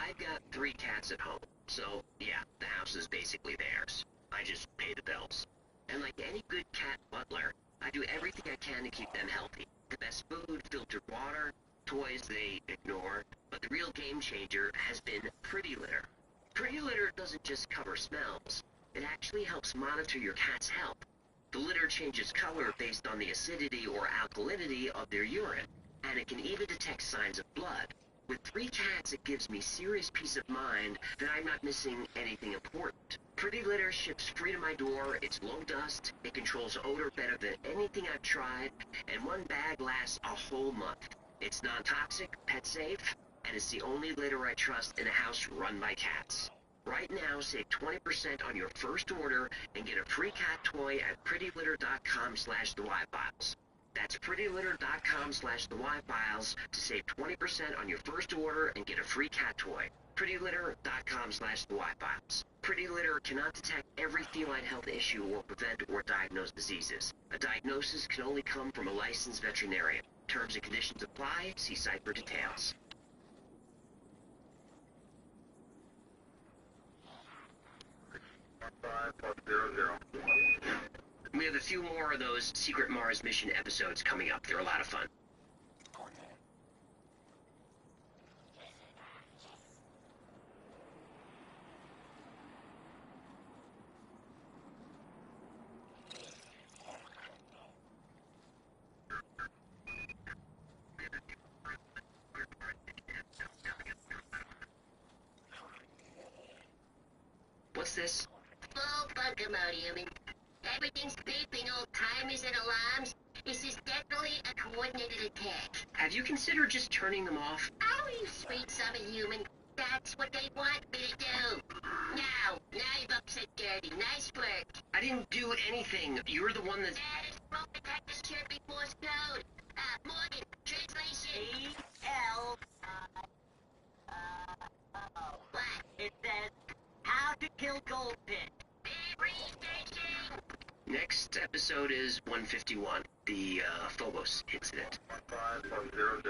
I've got 3 cats at home, so yeah, the house is basically theirs. I just pay the bills. And like any good cat butler, I do everything I can to keep them healthy. The best food, filtered water, toys they ignore, but the real game changer has been Pretty Litter. Pretty Litter doesn't just cover smells, it actually helps monitor your cat's health. The litter changes color based on the acidity or alkalinity of their urine, and it can even detect signs of blood. With 3 cats, it gives me serious peace of mind that I'm not missing anything important. Pretty Litter ships free to my door, it's low dust, it controls odor better than anything I've tried, and 1 bag lasts a whole month. It's non-toxic, pet-safe, and it's the only litter I trust in a house run by cats. Right now, save 20% on your first order and get a free cat toy at prettylitter.com/thewhyfiles. That's prettylitter.com/thewhyfiles to save 20% on your first order and get a free cat toy. prettylitter.com/thewhyfiles. Pretty Litter cannot detect every feline health issue or prevent or diagnose diseases. A diagnosis can only come from a licensed veterinarian. Terms and conditions apply. See site for details. We have a few more of those Secret Mars mission episodes coming up. They're a lot of fun. What's this? Full bunker mode, human. Everything's beeping, old timers and alarms. This is definitely a coordinated attack. Have you considered just turning them off? Oh, you sweet summer human. That's what they want me to do. Now you've upset Dirty. Nice work. I didn't do anything. You're the one that... That is smoke detectors should be Morse code. Morgan, translation. E-L... What? It says, how to kill goldfish. Every station. Next episode is 151, the Phobos incident. 500.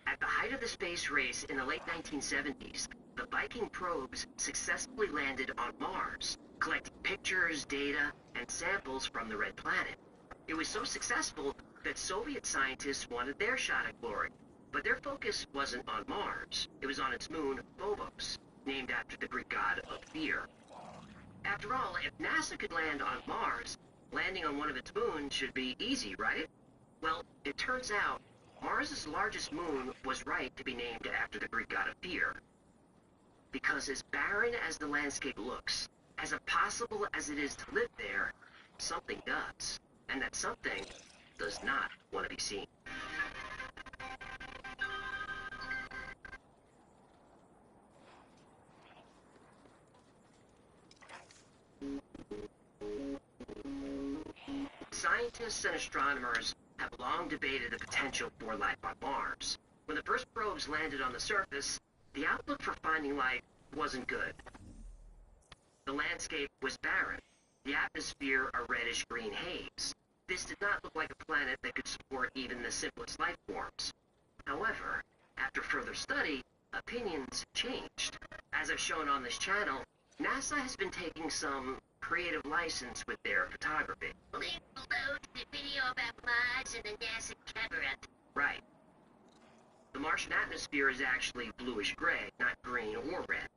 At the height of the space race in the late 1970s, the Viking probes successfully landed on Mars, collecting pictures, data, and samples from the Red Planet. It was so successful that Soviet scientists wanted their shot at glory, but their focus wasn't on Mars. It was on its moon, Phobos, named after the Greek god of fear. After all, if NASA could land on Mars, landing on one of its moons should be easy, right? Well, it turns out Mars' largest moon was right to be named after the Greek god of fear. Because as barren as the landscape looks, as impossible as it is to live there, something does. And that something does not want to be seen. Scientists and astronomers have long debated the potential for life on Mars. When the first probes landed on the surface, the outlook for finding life wasn't good. The landscape was barren, the atmosphere a reddish-green haze. This did not look like a planet that could support even the simplest life forms. However, after further study, opinions changed. As I've shown on this channel, NASA has been taking some creative license with their photography. Link below to the video about Mars and the NASA cover-up. Right. The Martian atmosphere is actually bluish-gray, not green or red.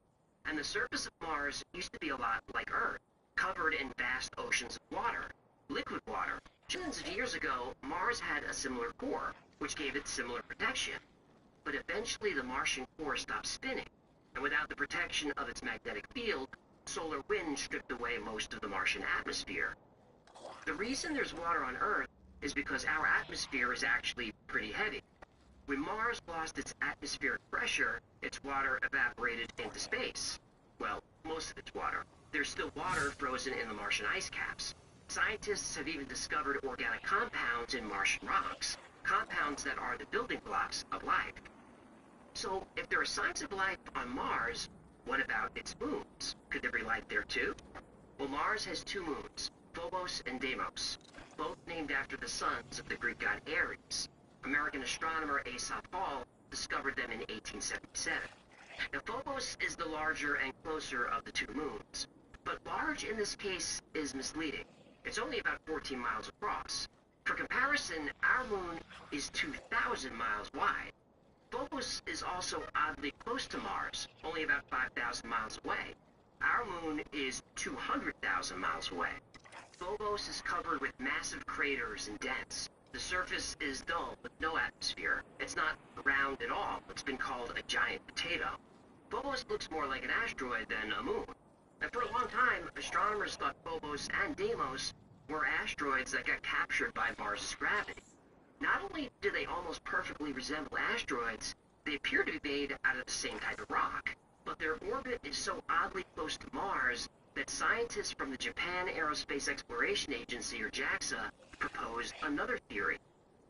And the surface of Mars used to be a lot like Earth, covered in vast oceans of water, liquid water. Millions of years ago, Mars had a similar core, which gave it similar protection. But eventually the Martian core stopped spinning, and without the protection of its magnetic field, solar wind stripped away most of the Martian atmosphere. The reason there's water on Earth is because our atmosphere is actually pretty heavy. When Mars lost its atmospheric pressure, its water evaporated into space. Well, most of its water. There's still water frozen in the Martian ice caps. Scientists have even discovered organic compounds in Martian rocks, compounds that are the building blocks of life. So, if there are signs of life on Mars, what about its moons? Could there be life there too? Well, Mars has 2 moons, Phobos and Deimos, both named after the sons of the Greek god Ares. American astronomer Asaph Hall discovered them in 1877. Now, Phobos is the larger and closer of the two moons, but large in this case is misleading. It's only about 14 miles across. For comparison, our moon is 2,000 miles wide. Phobos is also oddly close to Mars, only about 5,000 miles away. Our moon is 200,000 miles away. Phobos is covered with massive craters and dents. The surface is dull with no atmosphere. It's not round at all. It's been called a giant potato. Phobos looks more like an asteroid than a moon. And for a long time, astronomers thought Phobos and Deimos were asteroids that got captured by Mars's gravity. Not only do they almost perfectly resemble asteroids, they appear to be made out of the same type of rock. But their orbit is so oddly close to Mars that scientists from the Japan Aerospace Exploration Agency, or JAXA, proposed another theory.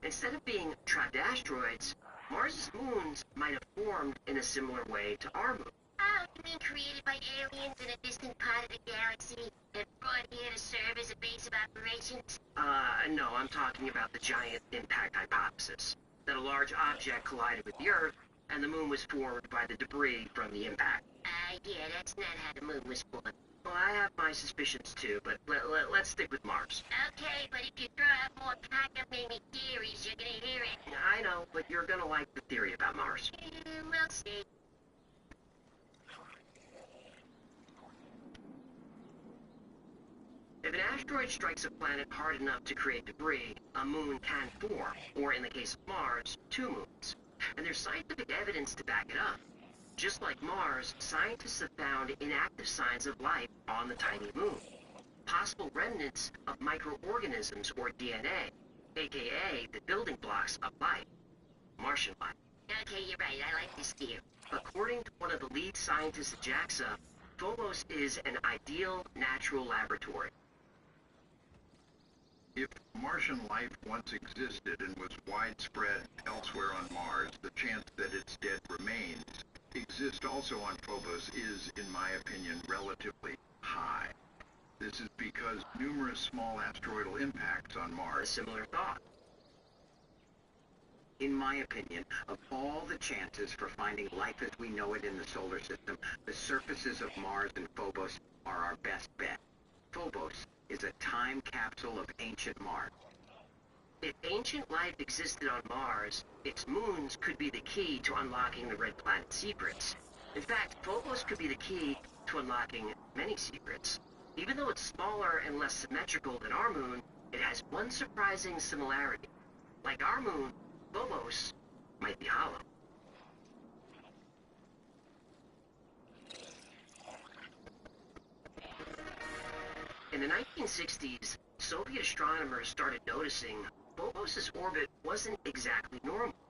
Instead of being trapped asteroids, Mars's moons might have formed in a similar way to our moon. Oh, you mean created by aliens in a distant part of the galaxy and brought here to serve as a base of operations? No, I'm talking about the giant impact hypothesis. That a large object collided with the Earth, and the moon was formed by the debris from the impact. Yeah, that's not how the moon was formed. Well, I have my suspicions too, but let's stick with Mars. Okay, but if you throw out more cockamamie theories, you're gonna hear it. I know, but you're gonna like the theory about Mars. We'll see. If an asteroid strikes a planet hard enough to create debris, a moon can form, or in the case of Mars, two moons. And there's scientific evidence to back it up. Just like Mars, scientists have found inactive signs of life on the tiny moon. Possible remnants of microorganisms, or DNA, aka the building blocks of life. Martian life. Okay, you're right. I like this theory. According to one of the lead scientists at JAXA, Phobos is an ideal natural laboratory. If Martian life once existed and was widespread elsewhere on Mars, the chance that its dead remains exist also on Phobos is, in my opinion, relatively high. This is because numerous small asteroidal impacts on A Mars. similar thought. In my opinion, of all the chances for finding life as we know it in the solar system, the surfaces of Mars and Phobos are our best bet. Phobos is a time capsule of ancient Mars. If ancient life existed on Mars, its moons could be the key to unlocking the Red Planet's secrets. In fact, Phobos could be the key to unlocking many secrets. Even though it's smaller and less symmetrical than our moon, it has one surprising similarity. Like our moon, Phobos might be hollow. In the 1960s, Soviet astronomers started noticing Phobos' orbit wasn't exactly normal.